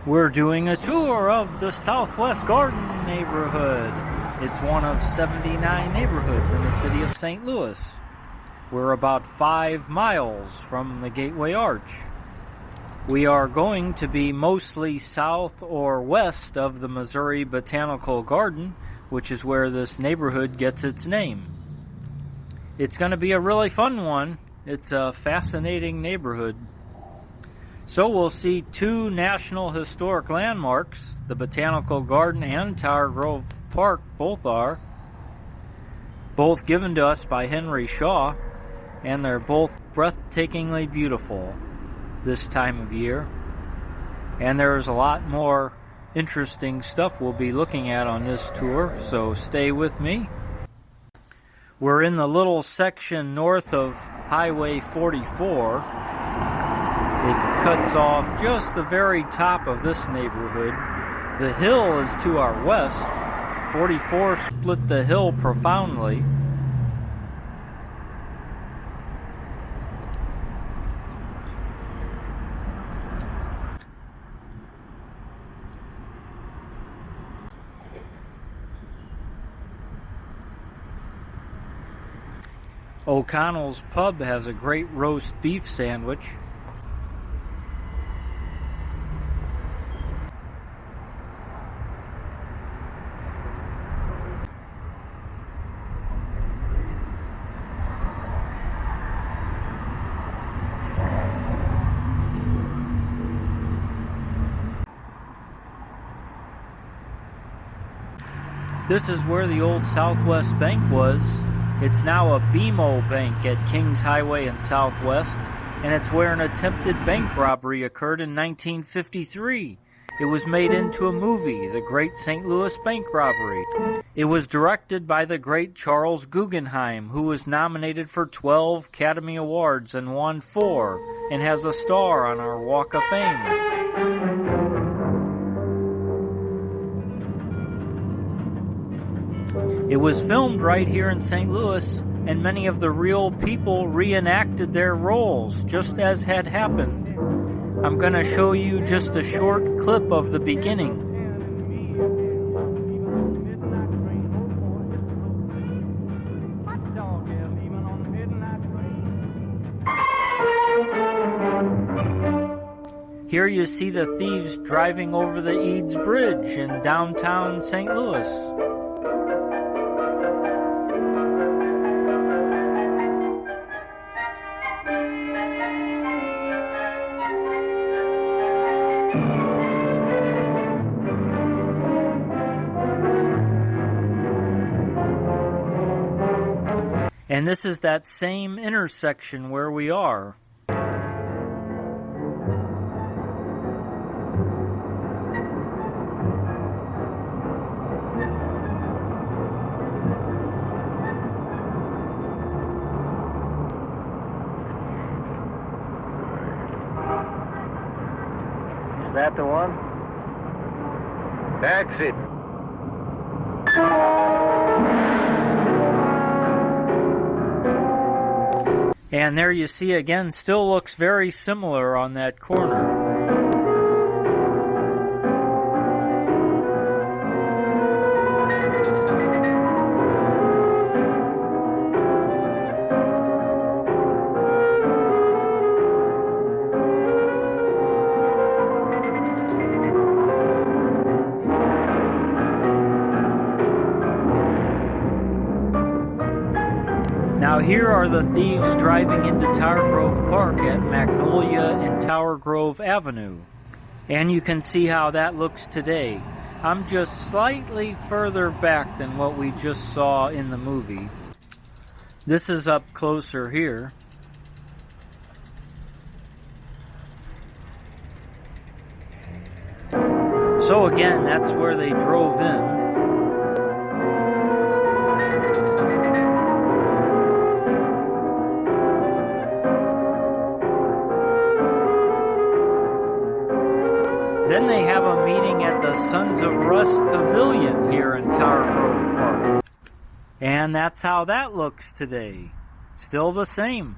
We're doing a tour of the Southwest Garden neighborhood. It's one of 79 neighborhoods in the city of St. Louis. We're about 5 miles from the Gateway Arch. We are going to be mostly south or west of the Missouri Botanical Garden, which is where this neighborhood gets its name. It's going to be a really fun one. It's a fascinating neighborhood. So we'll see 2 National Historic Landmarks, the Botanical Garden and Tower Grove Park, both given to us by Henry Shaw, and they're both breathtakingly beautiful this time of year. And there's a lot more interesting stuff we'll be looking at on this tour, so stay with me. We're in the little section north of Highway 44. It cuts off just the very top of this neighborhood. The hill is to our west. 44 split the hill profoundly. O'Connell's Pub has a great roast beef sandwich. This is where the old Southwest Bank was. It's now a BMO Bank at Kings Highway in Southwest, and it's where an attempted bank robbery occurred in 1953. It was made into a movie, The Great St. Louis Bank Robbery. It was directed by the great Charles Guggenheim, who was nominated for 12 Academy Awards and won 4, and has a star on our Walk of Fame. It was filmed right here in St. Louis, and many of the real people reenacted their roles, just as had happened. I'm going to show you just a short clip of the beginning. Here you see the thieves driving over the Eads Bridge in downtown St. Louis. And this is that same intersection where we are. Is that the one? Exit. And there you see again, still looks very similar on that corner. Now here are the thieves driving into Tower Grove Park at Magnolia and Tower Grove Avenue. And you can see how that looks today. I'm just slightly further back than what we just saw in the movie. This is up closer here. So again, that's where they drove in. Then they have a meeting at the Sons of Rust Pavilion here in Tower Grove Park. And that's how that looks today. Still the same.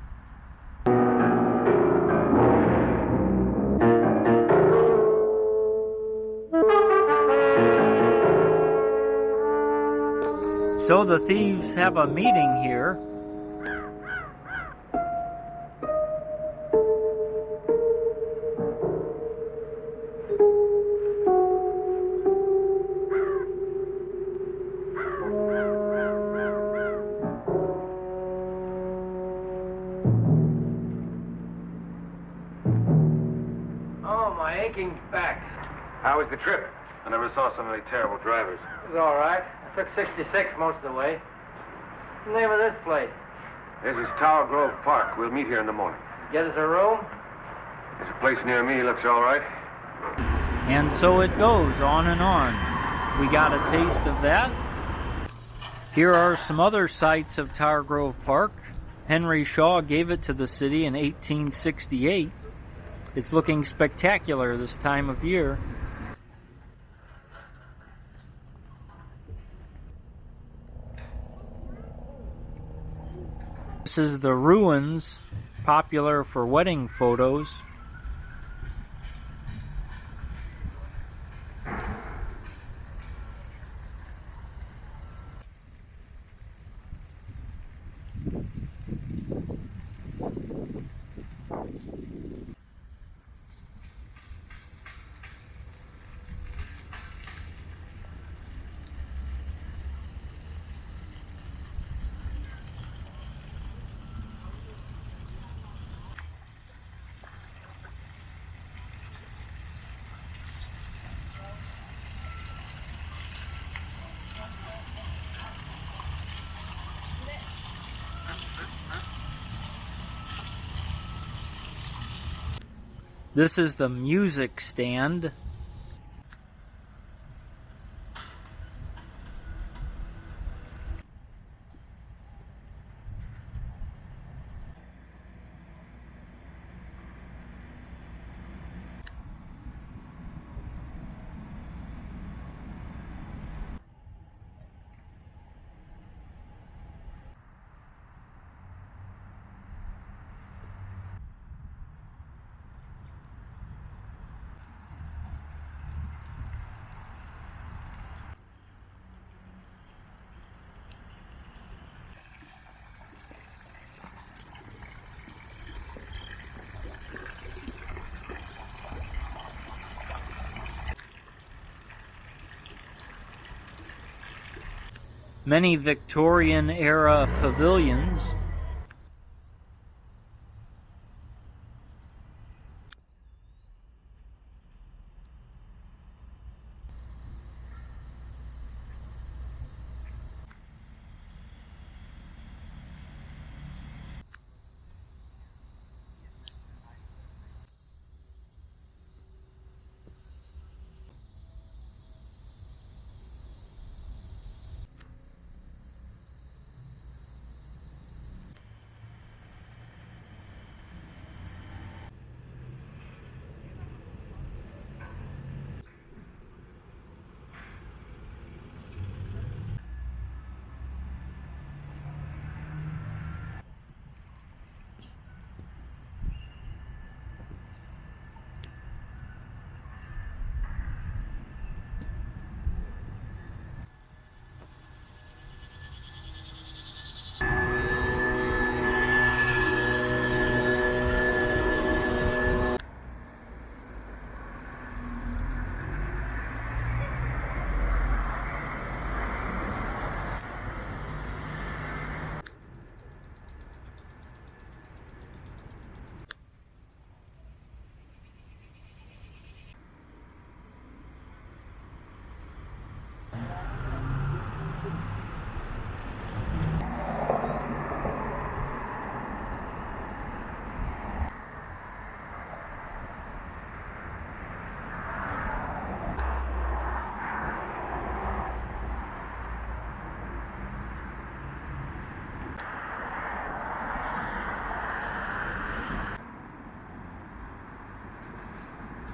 So the thieves have a meeting here. Oh, my aching back. How was the trip? I never saw so many terrible drivers. It was all right. I took 66 most of the way. What's the name of this place? This is Tower Grove Park. We'll meet here in the morning. Get us a room? There's a place near me. Looks all right. And so it goes on and on. We got a taste of that. Here are some other sights of Tower Grove Park. Henry Shaw gave it to the city in 1868. It's looking spectacular this time of year. This is the ruins, popular for wedding photos. This is the music stand. Many Victorian-era pavilions.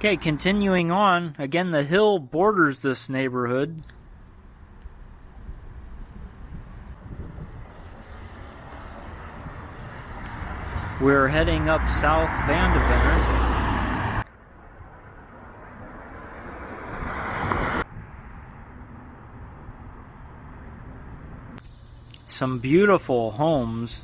Okay, continuing on, again the hill borders this neighborhood. We're heading up South Vandevener. some beautiful homes.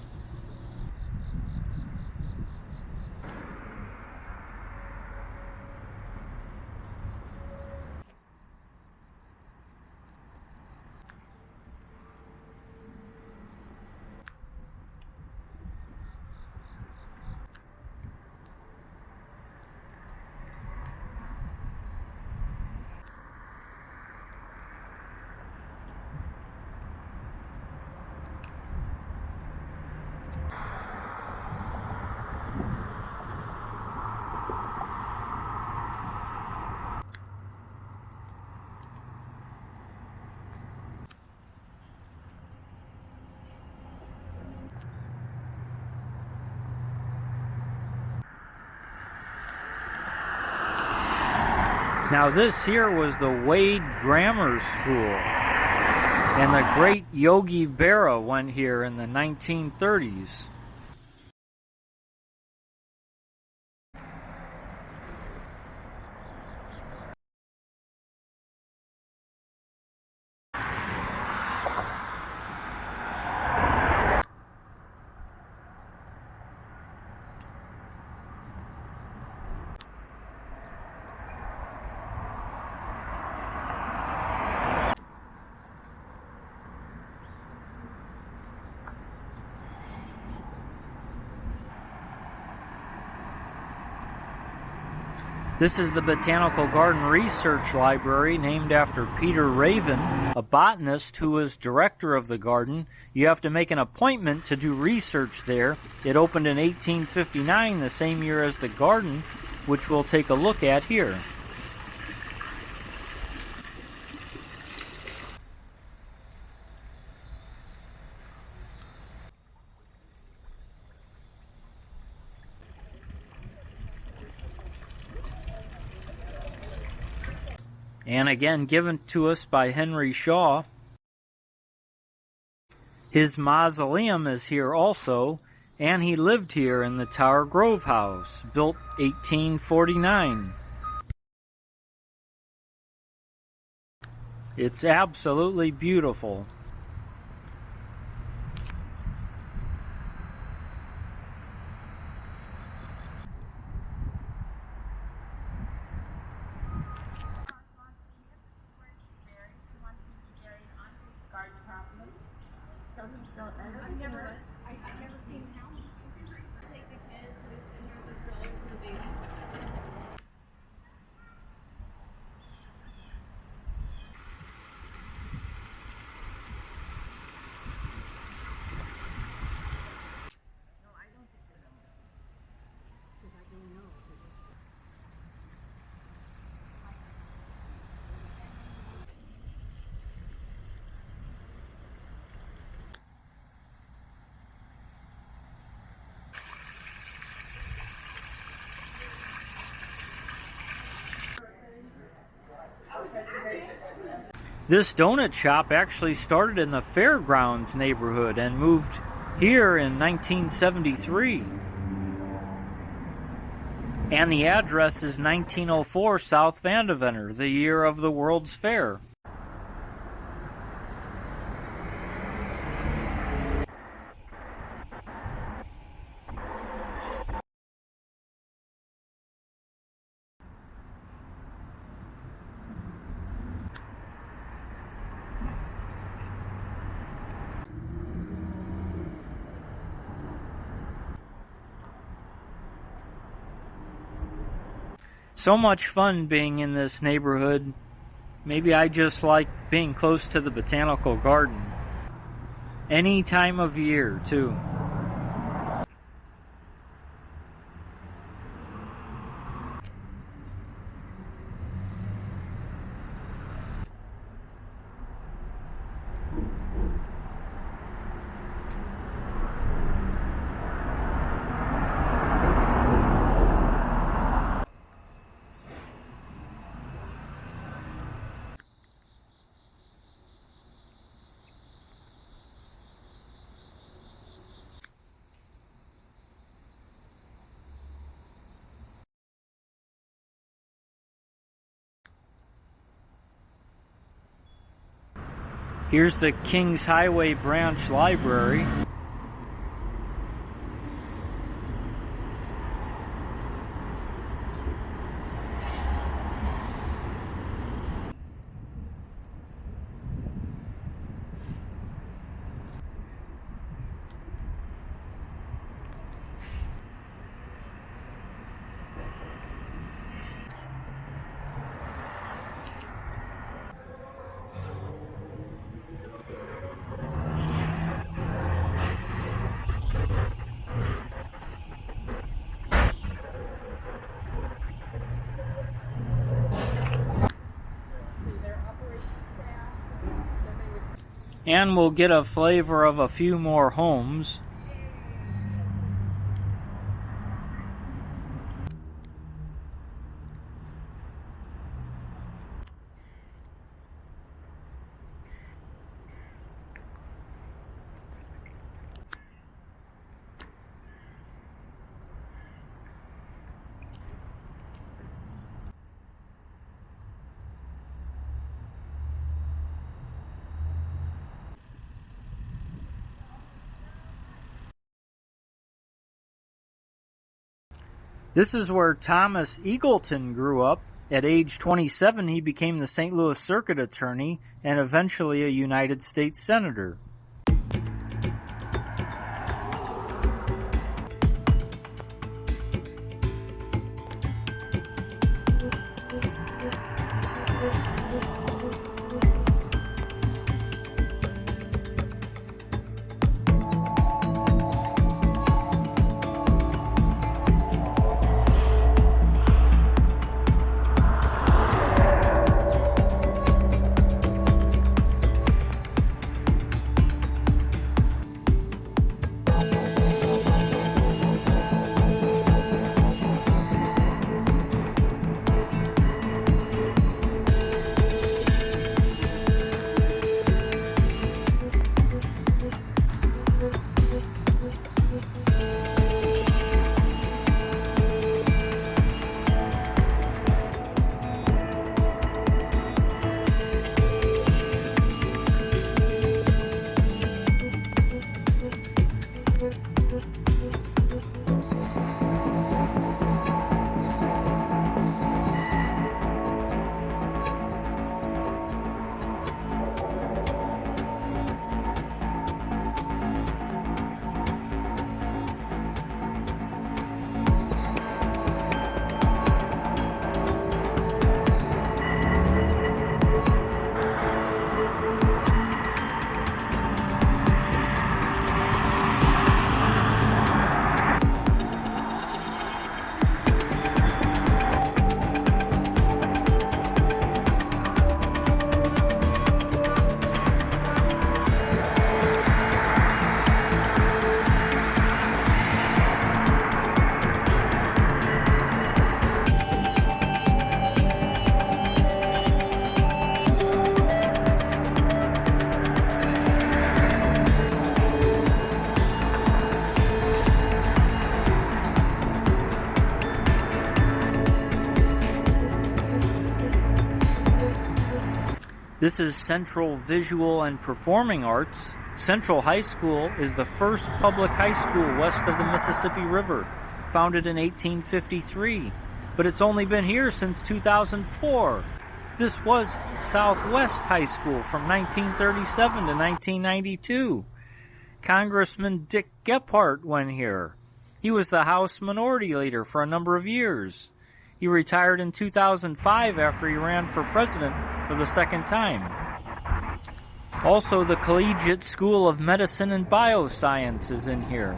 Now this here was the Wade Grammar School, and the great Yogi Berra went here in the 1930s. This is the Botanical Garden Research Library, named after Peter Raven, a botanist who was director of the garden. You have to make an appointment to do research there. It opened in 1859, the same year as the garden, which we'll take a look at here. And again, given to us by Henry Shaw. His mausoleum is here also, and he lived here in the Tower Grove House, built 1849. It's absolutely beautiful. This donut shop actually started in the Fairgrounds neighborhood and moved here in 1973. And the address is 1904 South Vandeventer, the year of the World's Fair. So much fun being in this neighborhood. Maybe I just like being close to the Botanical Garden. Any time of year, too. Here's the Kings Highway Branch Library. And we'll get a flavor of a few more homes. This is where Thomas Eagleton grew up. At age 27, he became the St. Louis Circuit Attorney and eventually a United States Senator. This is Central Visual and Performing Arts. Central High School is the first public high school west of the Mississippi River, founded in 1853, but it's only been here since 2004. This was Southwest High School from 1937 to 1992. Congressman Dick Gephardt went here. He was the House Minority Leader for a number of years. He retired in 2005 after he ran for president for the second time. Also, the Collegiate School of Medicine and Bioscience is in here.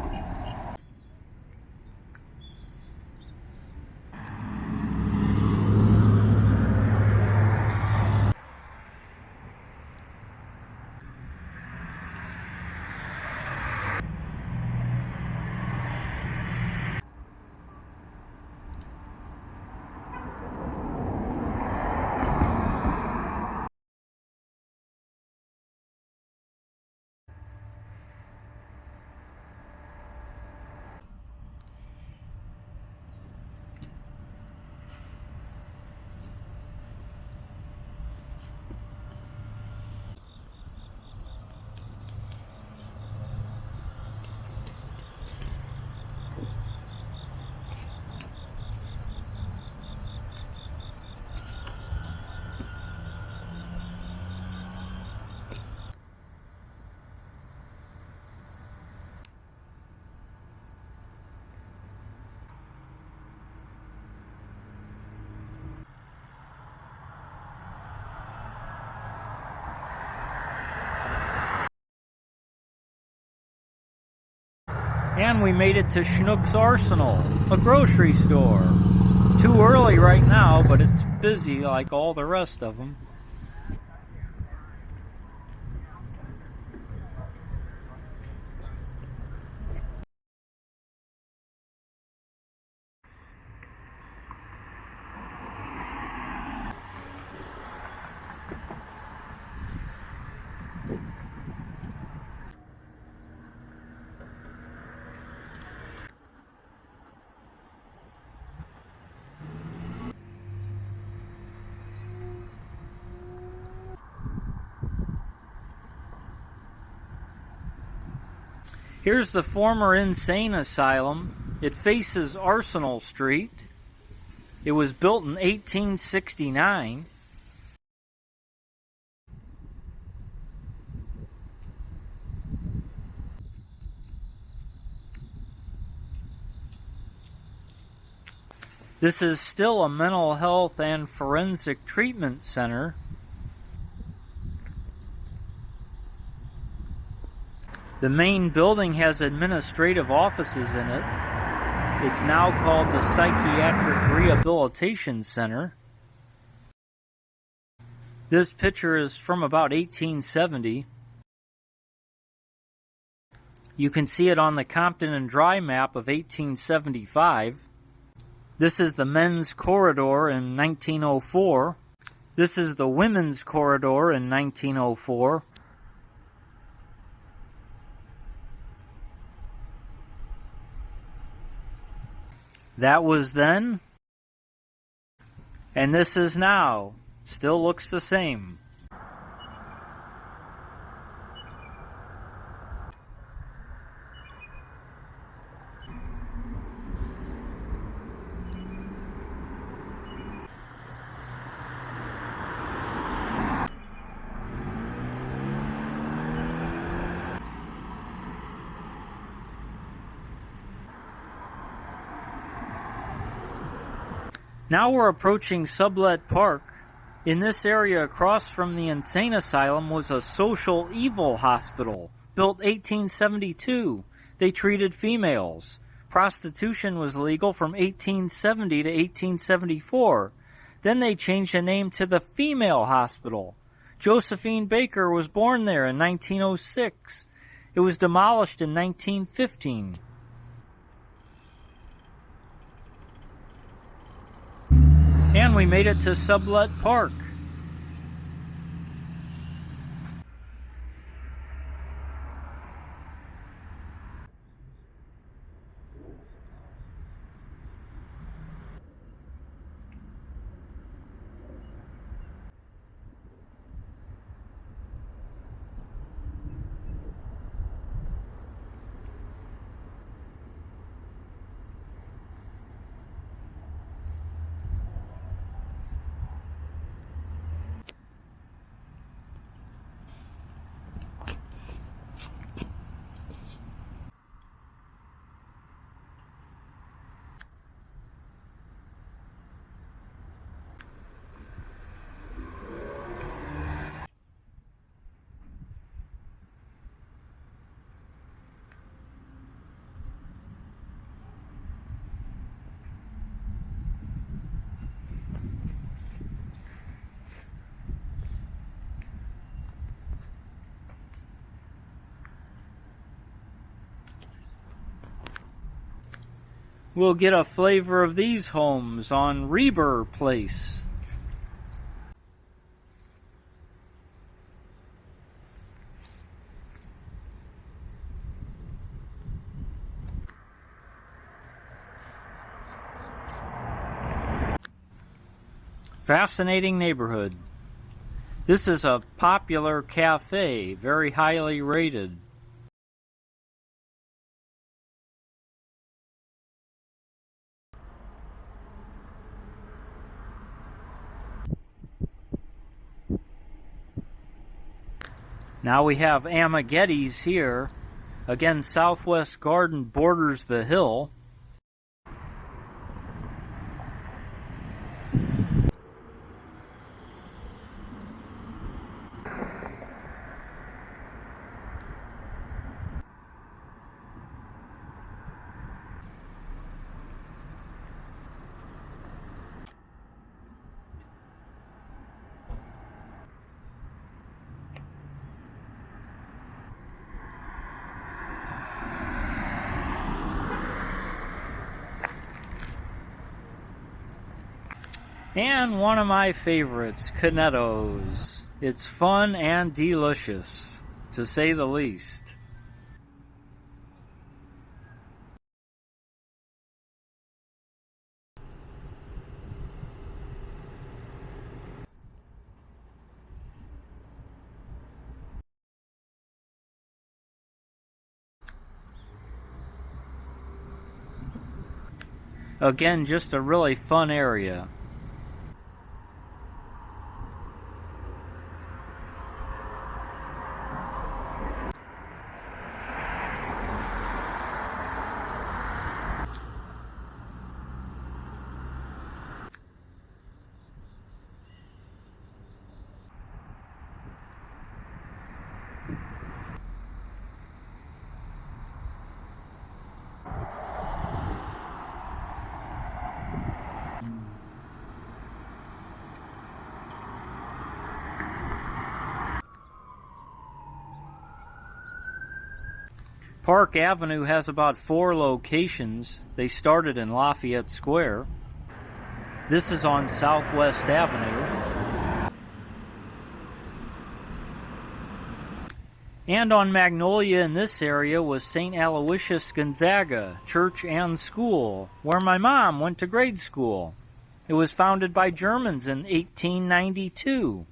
And we made it to Schnucks Arsenal, a grocery store. Too early right now, but it's busy like all the rest of them. Here's the former insane asylum. It faces Arsenal Street. It was built in 1869. This is still a mental health and forensic treatment center. The main building has administrative offices in it. It's now called the Psychiatric Rehabilitation Center. This picture is from about 1870. You can see it on the Compton and Dry map of 1875. This is the men's corridor in 1904. This is the women's corridor in 1904. That was then, and this is now. Still looks the same. Now we're approaching Sublette Park. In this area across from the insane asylum was a social evil hospital, built 1872. They treated females. Prostitution was legal from 1870 to 1874. Then they changed the name to the Female Hospital. Josephine Baker was born there in 1906. It was demolished in 1915. And we made it to Sublette Park. We'll get a flavor of these homes on Reber Place. Fascinating neighborhood. This is a popular cafe, very highly rated. Now we have Amighetti's here. Again, Southwest Garden borders the hill. And one of my favorites, Cunetto's. It's fun and delicious, to say the least. Again, just a really fun area. Park Avenue has about 4 locations. They started in Lafayette Square. This is on Southwest Avenue. And on Magnolia in this area was St. Aloysius Gonzaga Church and School, where my mom went to grade school. It was founded by Germans in 1892.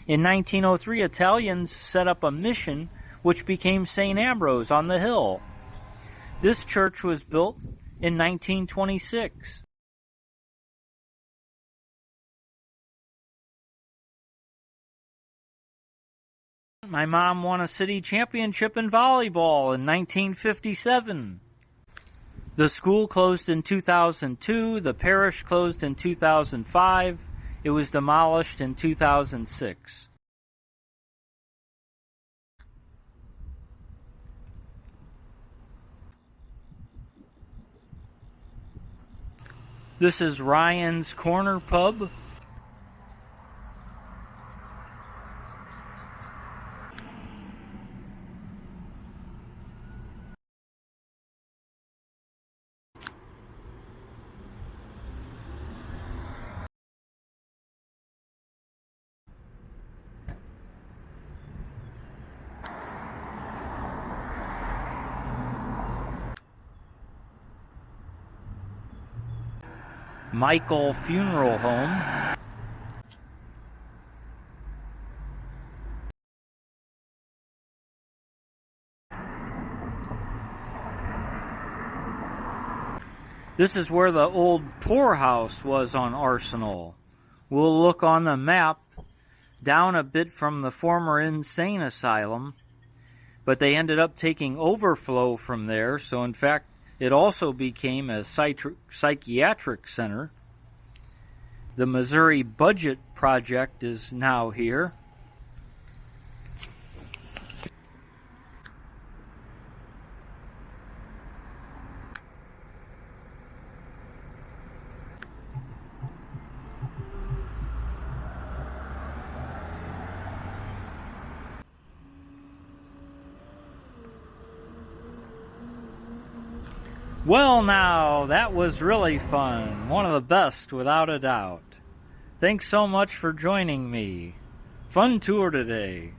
In 1903, Italians set up a mission which became St. Ambrose on the Hill. This church was built in 1926. My mom won a city championship in volleyball in 1957. The school closed in 2002. The parish closed in 2005. It was demolished in 2006. This is Ryan's Corner Pub. Michael Funeral Home. This is where the old poorhouse was on Arsenal. We'll look on the map down a bit from the former insane asylum, but they ended up taking overflow from there, so in fact it also became a psychiatric center. The Missouri Budget Project is now here. Well now, that was really fun. One of the best, without a doubt. Thanks so much for joining me. Fun tour today.